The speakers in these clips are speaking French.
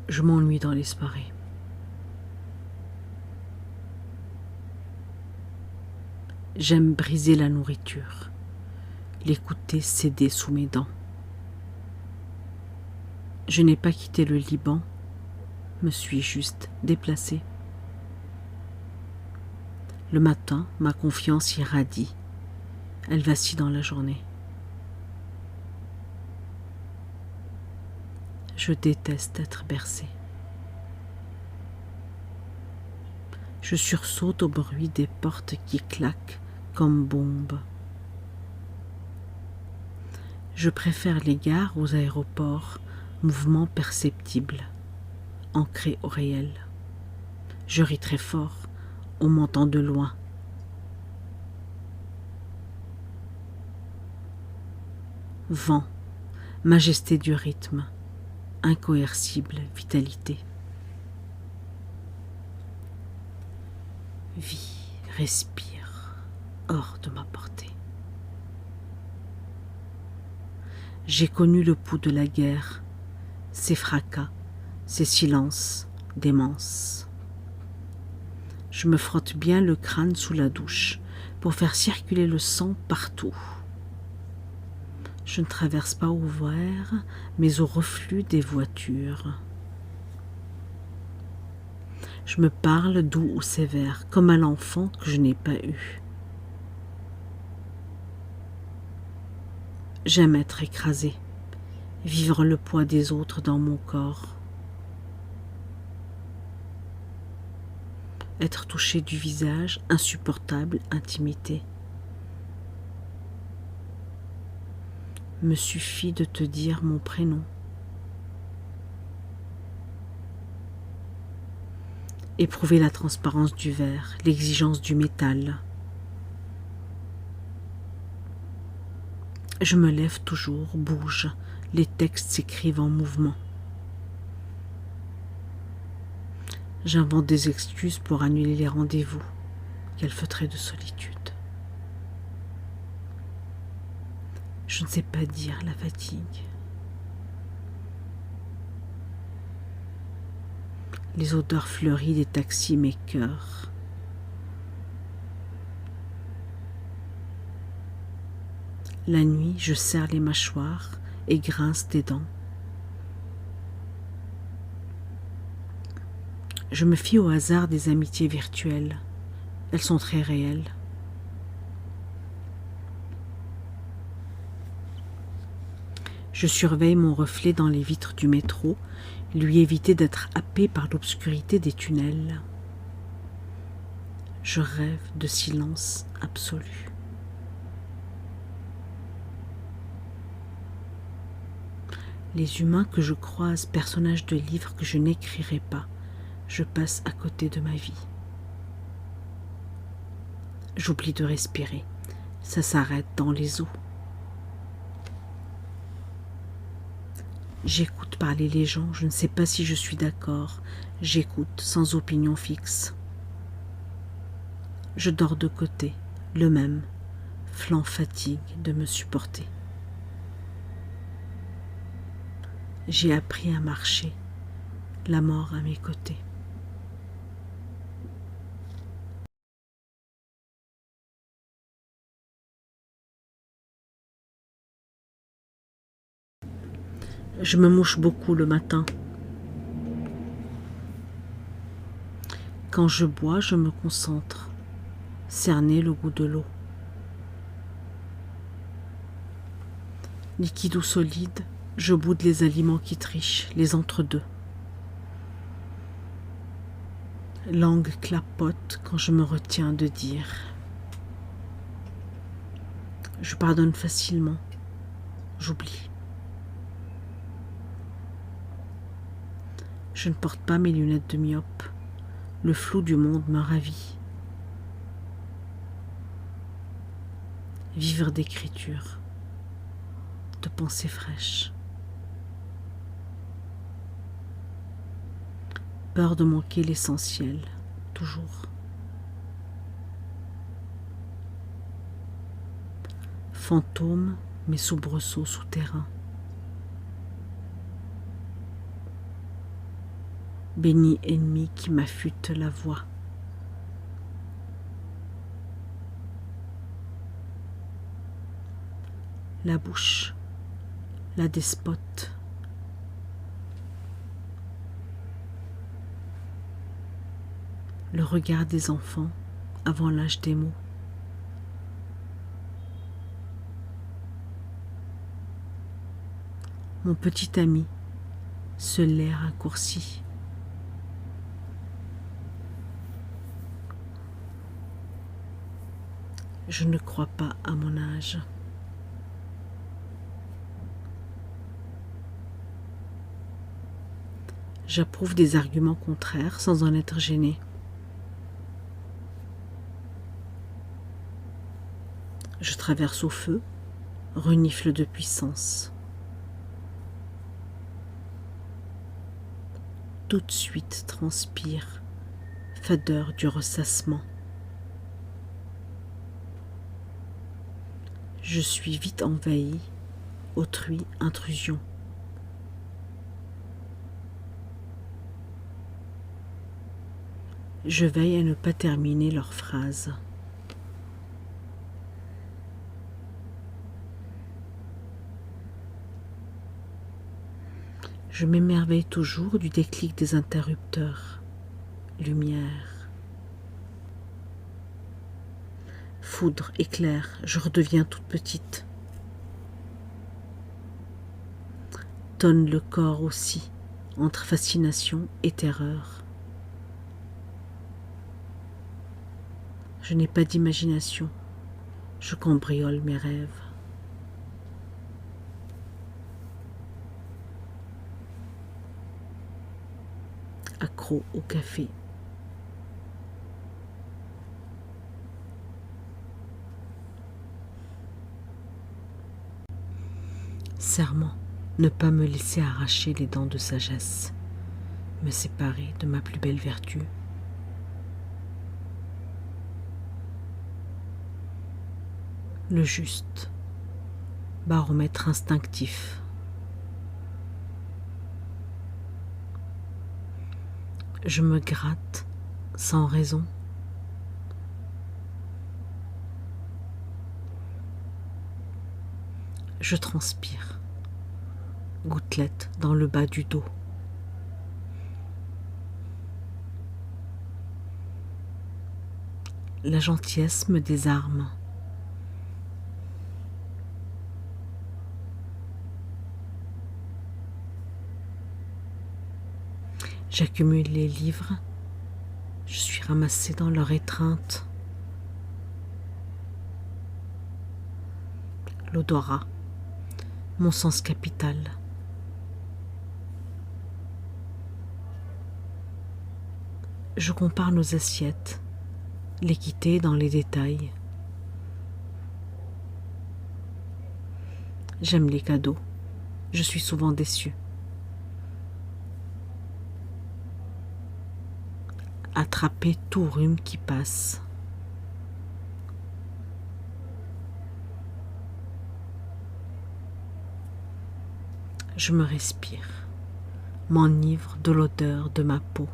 Je m'ennuie dans les soirées. J'aime briser la nourriture, l'écouter céder sous mes dents. Je n'ai pas quitté le Liban, me suis juste déplacée. Le matin, ma confiance irradie. Elle vacille dans la journée. Je déteste être bercée. Je sursaute au bruit des portes qui claquent comme bombes. Je préfère les gares aux aéroports, mouvement perceptible, ancré au réel. Je ris très fort, on m'entend de loin. Vent, majesté du rythme, incoercible vitalité. Vie, respire, hors de ma portée. J'ai connu le pouls de la guerre, ses fracas, ses silences, démence. Je me frotte bien le crâne sous la douche pour faire circuler le sang partout. Je ne traverse pas au verre, mais au reflux des voitures. Je me parle doux ou sévère, comme à l'enfant que je n'ai pas eu. J'aime être écrasée, vivre le poids des autres dans mon corps. Être touché du visage, insupportable intimité. Me suffit de te dire mon prénom. Éprouver la transparence du verre, l'exigence du métal. Je me lève toujours, bouge, les textes s'écrivent en mouvement. J'invente des excuses pour annuler les rendez-vous. Quel feutré de solitude. Je ne sais pas dire la fatigue. Les odeurs fleuries des taxis m'écœurent. La nuit, je serre les mâchoires et grince des dents. Je me fie au hasard des amitiés virtuelles. Elles sont très réelles. Je surveille mon reflet dans les vitres du métro, lui éviter d'être happé par l'obscurité des tunnels. Je rêve de silence absolu. Les humains que je croise, personnages de livres que je n'écrirai pas, je passe à côté de ma vie. J'oublie de respirer, ça s'arrête dans les os. J'écoute parler les gens, je ne sais pas si je suis d'accord, j'écoute sans opinion fixe. Je dors de côté, le même, flanc fatigue de me supporter. J'ai appris à marcher, la mort à mes côtés. Je me mouche beaucoup le matin. Quand je bois, je me concentre, cerner le goût de l'eau. Liquide ou solide, je boude les aliments qui trichent, les entre-deux. Langue clapote quand je me retiens de dire. Je pardonne facilement, j'oublie. Je ne porte pas mes lunettes de myope. Le flou du monde me ravit. Vivre d'écriture, de pensées fraîches. Peur de manquer l'essentiel, toujours. Fantôme, mes soubresauts souterrains. béni ennemi qui m'affûte la voix. La bouche, la despote. Le regard des enfants avant l'âge des mots. Mon petit ami, ce lait raccourci. Je ne crois pas à mon âge. J'approuve des arguments contraires sans en être gêné. Je traverse au feu, renifle de puissance. Tout de suite transpire, fadeur du ressassement. Je suis vite envahi, autrui intrusion. Je veille à ne pas terminer leurs phrases. Je m'émerveille toujours du déclic des interrupteurs. Lumière. Foudre, éclair, je redeviens toute petite. Tonne le corps aussi, entre fascination et terreur. Je n'ai pas d'imagination, je cambriole mes rêves. Accro au café. Serment, ne pas me laisser arracher les dents de sagesse, me séparer de ma plus belle vertu. Le juste, baromètre instinctif. Je me gratte sans raison. Je transpire, gouttelettes dans le bas du dos. La gentillesse me désarme. J'accumule les livres, je suis ramassée dans leur étreinte. L'odorat, mon sens capital. Je compare nos assiettes, l'équité dans les détails. J'aime les cadeaux, je suis souvent déçue. Attraper tout rhume qui passe. Je me respire, m'enivre de l'odeur de ma peau.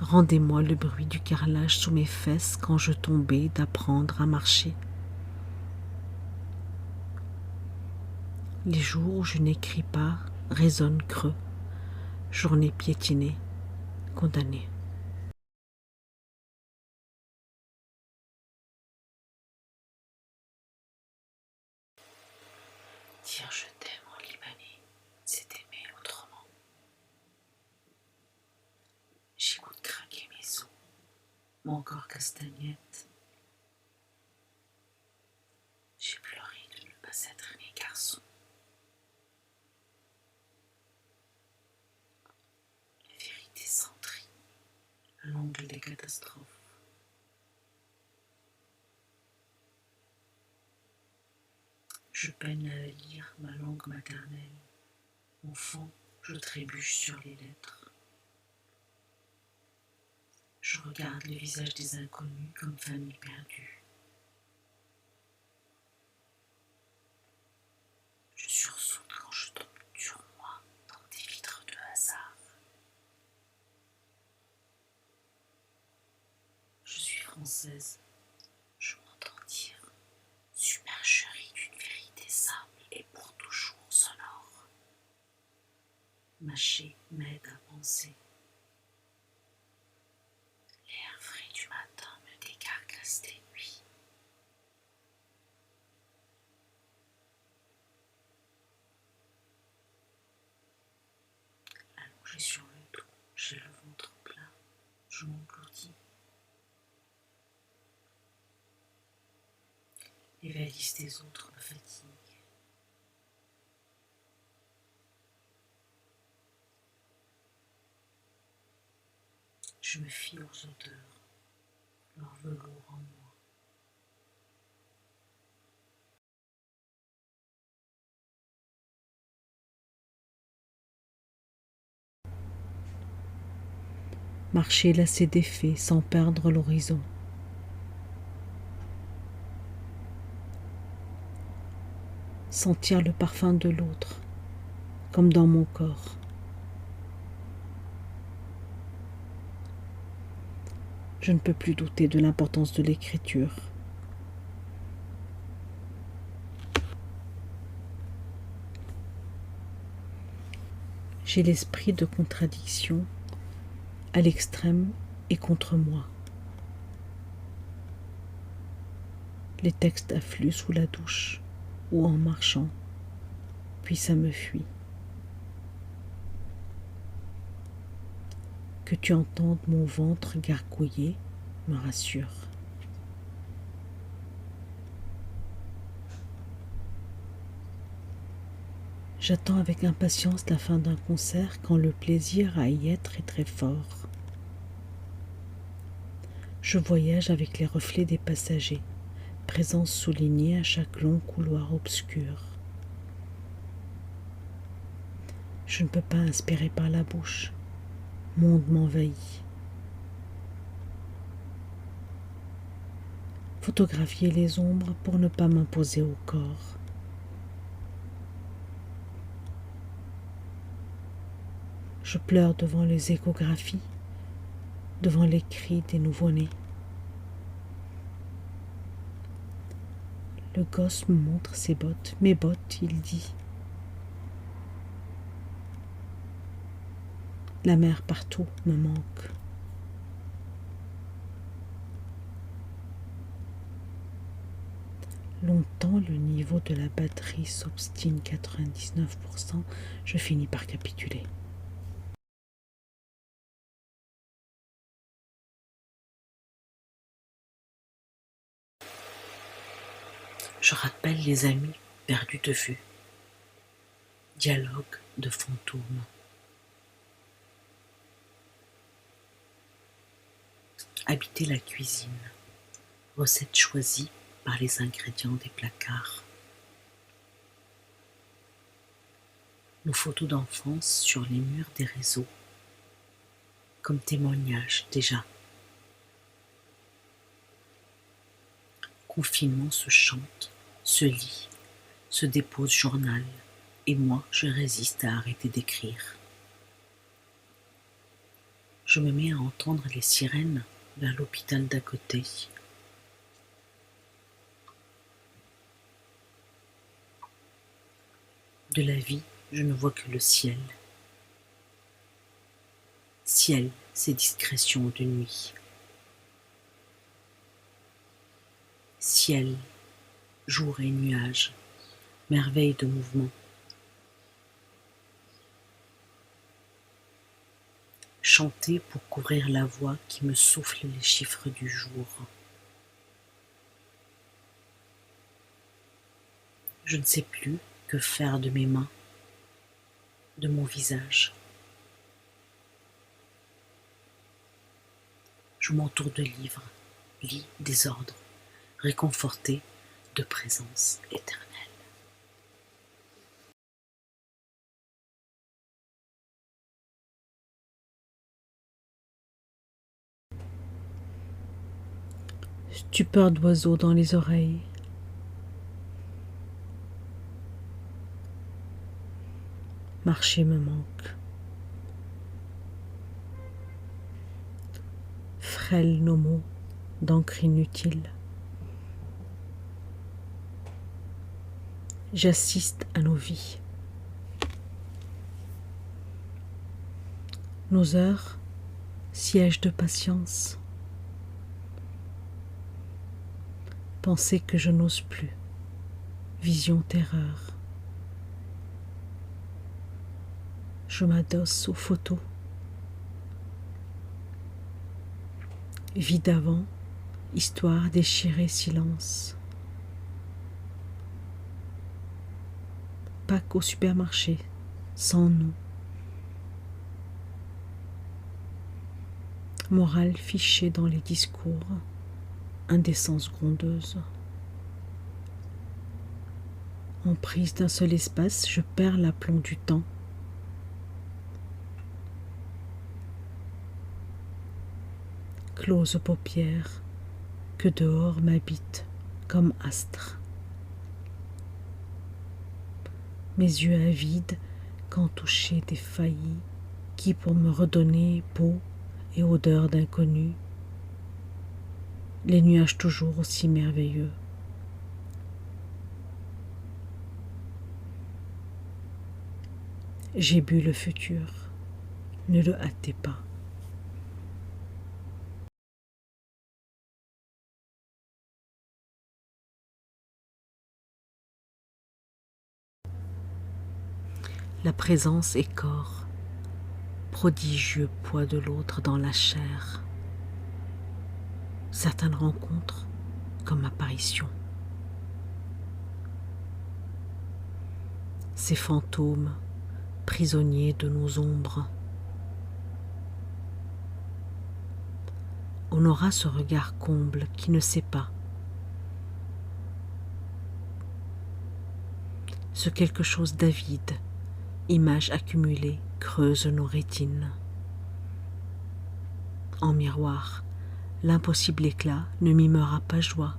Rendez-moi le bruit du carrelage sous mes fesses quand je tombais d'apprendre à marcher. Les jours où je n'écris pas résonnent creux, journée piétinée, condamnée. Dire je t'aime en libanais, c'est aimer autrement. J'écoute craquer mes os, mon corps castagnette. J'ai pleuré de ne pas être né garçon. La vérité s'entrille, l'ongle des catastrophes. Je peine à lire ma langue maternelle. Au fond, je trébuche sur les lettres. Je regarde les visages des inconnus comme famille perdue. Je sursaute quand je tombe sur moi dans des vitres française, je m'entends dire supercherie d'une vérité simple et pour toujours sonore. Mâcher m'aide à penser. L'air frais du matin me décarcasse des nuits. Allongé sur le dos, j'ai le ventre plein, je m'engloutis. Les valises des autres me fatiguent. Je me fie aux odeurs, leur velours en moi. Marcher lassé d'effet sans perdre l'horizon. Sentir le parfum de l'autre, comme dans mon corps. Je ne peux plus douter de l'importance de l'écriture. J'ai l'esprit de contradiction à l'extrême et contre moi. Les textes affluent sous la douche ou en marchant, puis ça me fuit. Que tu entendes mon ventre gargouiller me rassure. J'attends avec impatience la fin d'un concert quand le plaisir à y être est très fort. Je voyage avec les reflets des passagers, présence soulignée à chaque long couloir obscur. Je ne peux pas inspirer par la bouche, monde m'envahit. Photographier les ombres pour ne pas m'imposer au corps. Je pleure devant les échographies, devant les cris des nouveau-nés. Le gosse me montre ses bottes. Mes bottes, il dit. La mer partout me manque. Longtemps, le niveau de la batterie s'obstine 99%, je finis par capituler. Je rappelle les amis perdus de vue. Dialogue de fantômes. Habiter la cuisine. Recette choisie par les ingrédients des placards. Nos photos d'enfance sur les murs des réseaux, comme témoignage déjà. Confinement se chante, se lit, se dépose journal, et moi je résiste à arrêter d'écrire. Je me mets à entendre les sirènes vers l'hôpital d'à côté. De la vie, je ne vois que le ciel. Ciel, c'est discrétion de nuit. Ciel, jour et nuages, merveille de mouvement. Chanter pour couvrir la voix qui me souffle les chiffres du jour. Je ne sais plus que faire de mes mains, de mon visage. Je m'entoure de livres, lis des ordres, réconforté de présence éternelle. Stupeur d'oiseaux dans les oreilles. Marcher me manque. Frêles nos mots, d'encre inutile. J'assiste à nos vies. Nos heures, sièges de patience. Pensée que je n'ose plus, vision terreur. Je m'adosse aux photos. Vie d'avant, histoire déchirée, silence. Pâques au supermarché, sans nous. Morale fichée dans les discours, indécence grondeuse. En prise d'un seul espace, je perds l'aplomb du temps. Close paupières, que dehors m'habite comme astre. Mes yeux avides, quand touchés des faillis, qui pour me redonner peau et odeur d'inconnu, les nuages toujours aussi merveilleux. J'ai bu le futur, ne le hâtez pas. La présence est corps, prodigieux poids de l'autre dans la chair. Certaines rencontres comme apparitions. Ces fantômes, prisonniers de nos ombres. On aura ce regard comble qui ne sait pas. Ce quelque chose d'avide, image accumulée, creuse nos rétines. En miroir, l'impossible éclat ne mimera pas joie.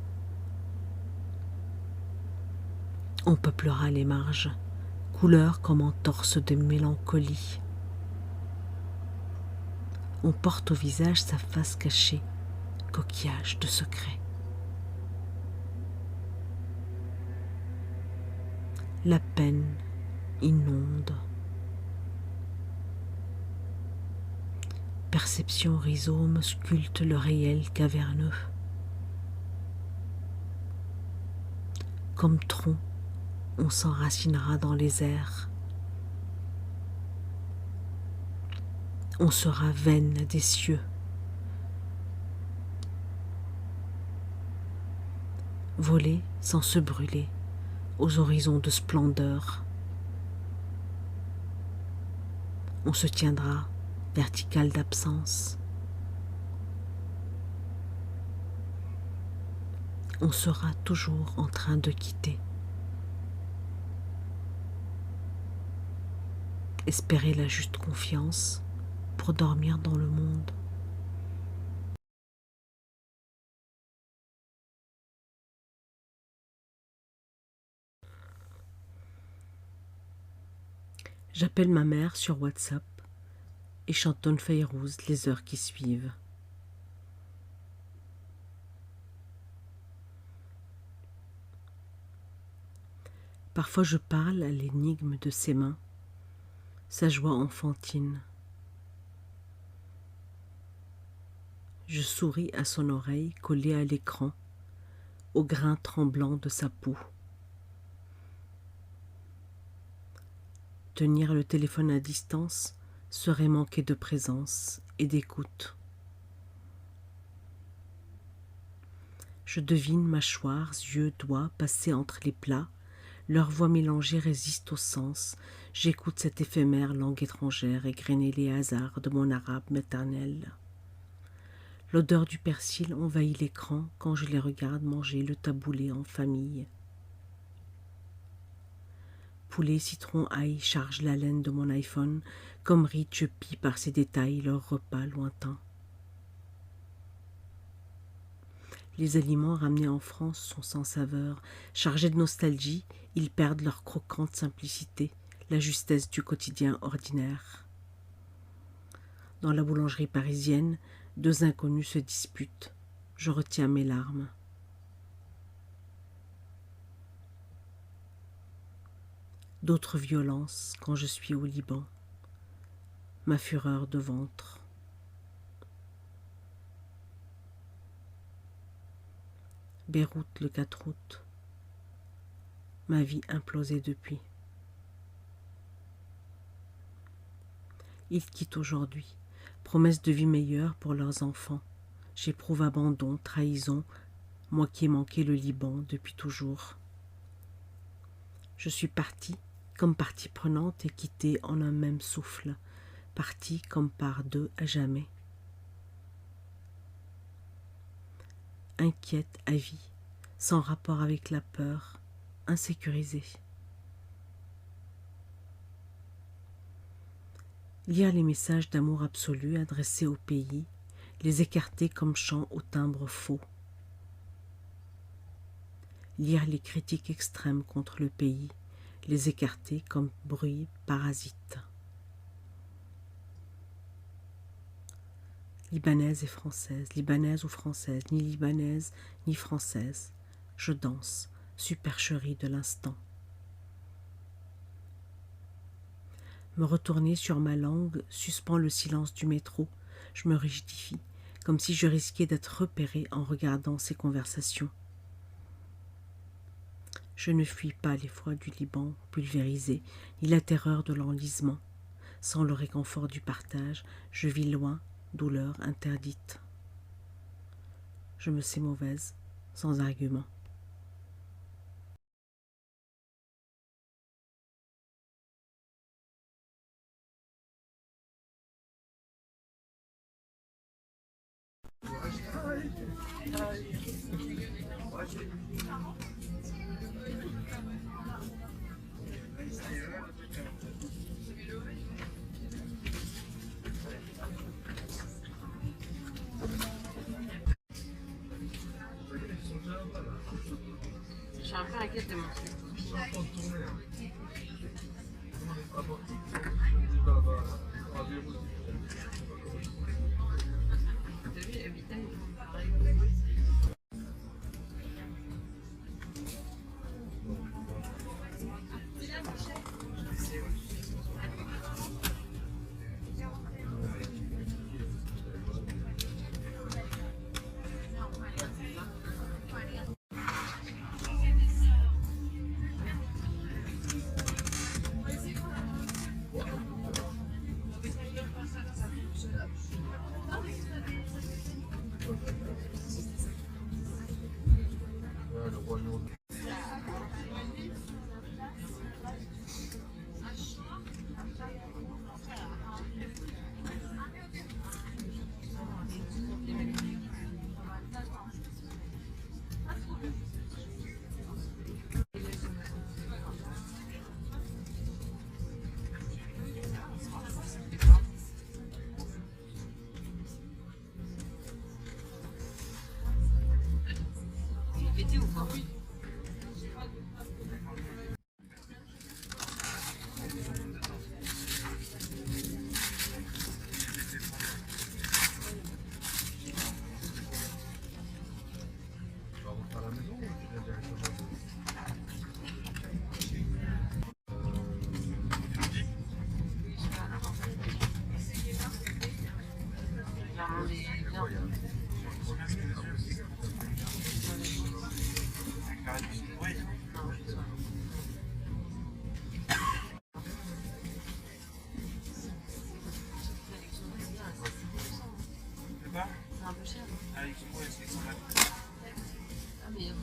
On peuplera les marges, couleur comme en torse de mélancolie. On porte au visage sa face cachée, coquillage de secret. La peine inonde. Perception rhizome sculpte le réel caverneux. Comme tronc, on s'enracinera dans les airs. On sera veine des cieux. Voler sans se brûler aux horizons de splendeur. On se tiendra vertical d'absence. On sera toujours en train de quitter. Espérer la juste confiance pour dormir dans le monde. J'appelle ma mère sur WhatsApp et chantonne Fayrouz les heures qui suivent. Parfois je parle à l'énigme de ses mains, sa joie enfantine. Je souris à son oreille collée à l'écran, au grain tremblant de sa peau. Tenir le téléphone à distance serait manquer de présence et d'écoute. Je devine mâchoires, yeux, doigts passés entre les plats, leurs voix mélangées résistent au sens. J'écoute cette éphémère langue étrangère égrener les hasards de mon arabe maternel. L'odeur du persil envahit l'écran quand je les regarde manger le taboulé en famille. Poulet, citron, ail chargent la laine de mon iPhone, comme riz je pille par ces détails leur repas lointain. Les aliments ramenés en France sont sans saveur, chargés de nostalgie, ils perdent leur croquante simplicité, la justesse du quotidien ordinaire. Dans la boulangerie parisienne, deux inconnus se disputent. Je retiens mes larmes. D'autres violences quand je suis au Liban. Ma fureur de ventre. Beyrouth le 4 août. Ma vie implosée depuis. Ils quittent aujourd'hui. Promesse de vie meilleure pour leurs enfants. J'éprouve abandon, trahison, moi qui ai manqué le Liban depuis toujours. Je suis partie comme partie prenante et quittée en un même souffle, partie comme par deux à jamais. Inquiète à vie, sans rapport avec la peur, insécurisée. Lire les messages d'amour absolu adressés au pays, les écarter comme chants au timbre faux. Lire les critiques extrêmes contre le pays, les écarter comme bruit parasite. Libanaise et française, libanaise ou française, ni libanaise ni française, je danse, supercherie de l'instant. Me retourner sur ma langue suspend le silence du métro, je me rigidifie, comme si je risquais d'être repérée en regardant ces conversations. Je ne fuis pas l'effroi du Liban pulvérisé, ni la terreur de l'enlisement. Sans le réconfort du partage, je vis loin, douleur interdite. Je me sais mauvaise, sans argument. Je suis un peu inquiète de mon pété ou pas? C'est un peu cher. Ah, mais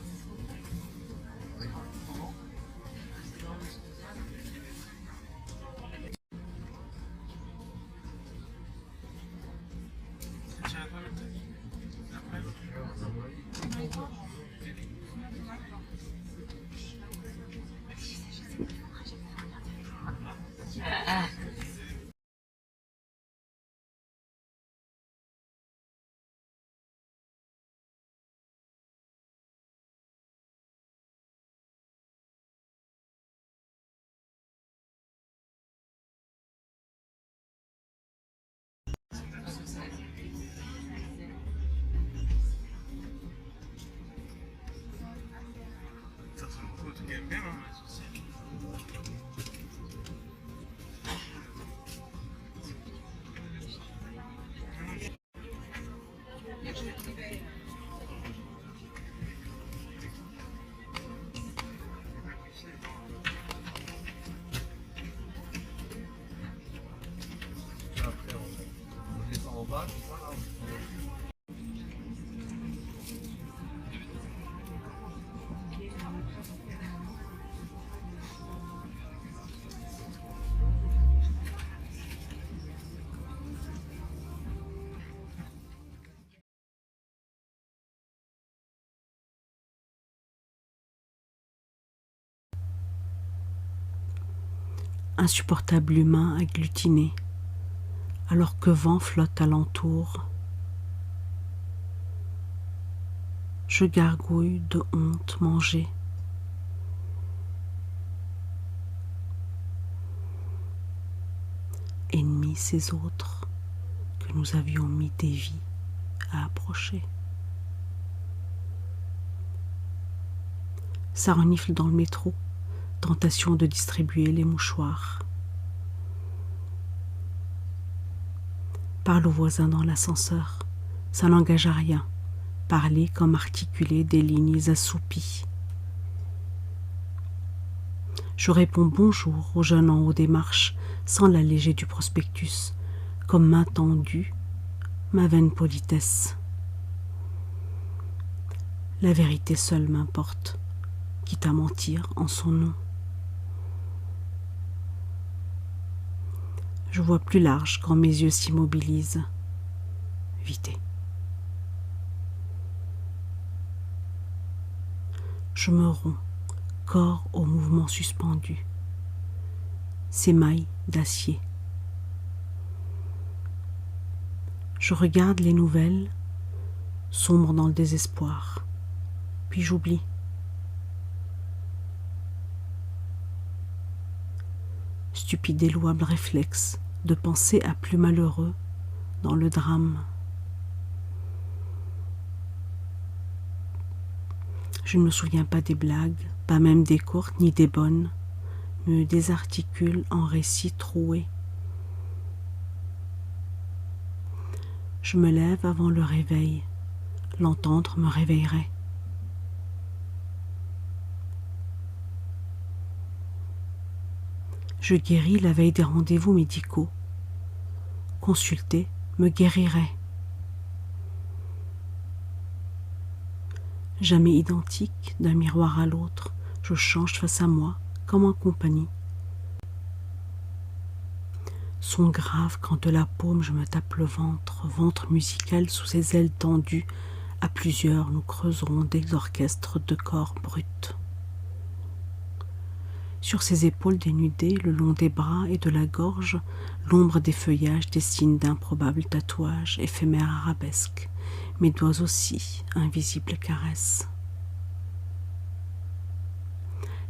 Insupportable humain agglutiné, alors que vent flotte alentour. Je gargouille de honte mangée. Ennemis ces autres que nous avions mis des vies à approcher. Ça renifle dans le métro, tentation de distribuer les mouchoirs. Parle aux voisins dans l'ascenseur, ça n'engage à rien. Parler comme articuler des lignes assoupies. Je réponds bonjour au jeune en haut des marches, sans l'alléger du prospectus, comme main tendue, ma vaine politesse. La vérité seule m'importe, quitte à mentir en son nom. Je vois plus large quand mes yeux s'immobilisent. Vitez. Je me romps, corps au mouvement suspendu. Ces mailles d'acier. Je regarde les nouvelles, sombre dans le désespoir, puis j'oublie. Stupide et louable réflexe de penser à plus malheureux dans le drame. Je ne me souviens pas des blagues, pas même des courtes ni des bonnes, me désarticule en récits troués. Je me lève avant le réveil, l'entendre me réveillerait. Je guéris la veille des rendez-vous médicaux. Consulter me guérirait. Jamais identique d'un miroir à l'autre, je change face à moi comme en compagnie. Son grave quand de la paume je me tape le ventre, ventre musical sous ses ailes tendues. À plusieurs nous creuserons des orchestres de corps bruts. Sur ses épaules dénudées, le long des bras et de la gorge, l'ombre des feuillages dessine d'improbables tatouages, éphémères arabesques, mes doigts aussi, invisibles caresses.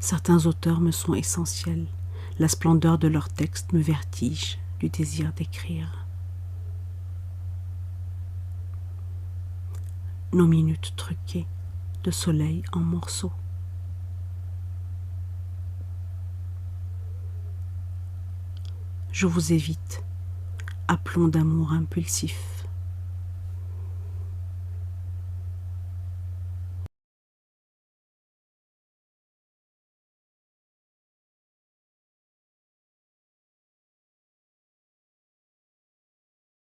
Certains auteurs me sont essentiels, la splendeur de leurs textes me vertige du désir d'écrire. Nos minutes truquées de soleil en morceaux. Je vous évite, aplomb d'amour impulsif.